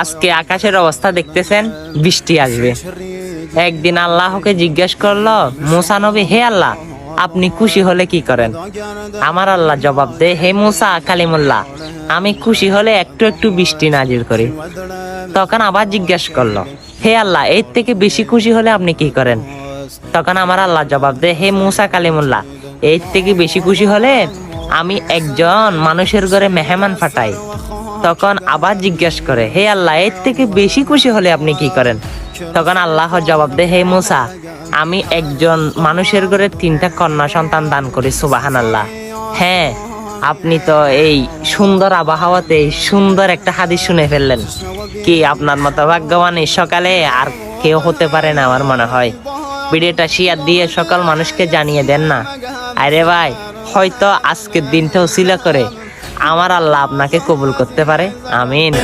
আজকে আকাশের অবস্থা দেখতেছেন, বৃষ্টি আসবে। একদিন আল্লাহকে জিজ্ঞেস করলো মুসা নবী, হে আল্লাহ, আপনি খুশি হলে কি করেন? আমার আল্লাহ জবাব দে, হে মুসা কালিমুল্লাহ, আমি খুশি হলে একটু একটু বৃষ্টি নাজিল করি। তখন আবার জিজ্ঞেস করলো, হে আল্লাহ, এর থেকে বেশি খুশি হলে আপনি কি করেন? তখন আমার আল্লাহ জবাব দে, হে মুসা কালিমুল্লাহ, এর থেকে বেশি খুশি হলে আমি একজন মানুষের ঘরে মেহমান পাঠাই। তখন আবার জিজ্ঞেস করে, হে আল্লাহ, এর থেকে বেশি খুশি হলে আপনি কি করেন? তখন আল্লাহ জবাব দে, হে মুসা, আমি একজন মানুষের ঘরে 3টা কন্যা সন্তান দান করি। সুবহানাল্লাহ। হ্যাঁ, আপনি তো এই সুন্দর আবহাওয়াতে সুন্দর একটা হাদিস শুনে ফেললেন। কি আপনার মতো ভাগ্যবান এই সকালে আর কেউ হতে পারে না আমার মনে হয়। ভিডিওটা শেয়ার দিয়ে সকল মানুষকে জানিয়ে দেন না। আরে ভাই, হয়তো আজকের দিনটা উসিলা করে আমার আল্লাহ আপনাকে কবুল করতে পারে। আমিন।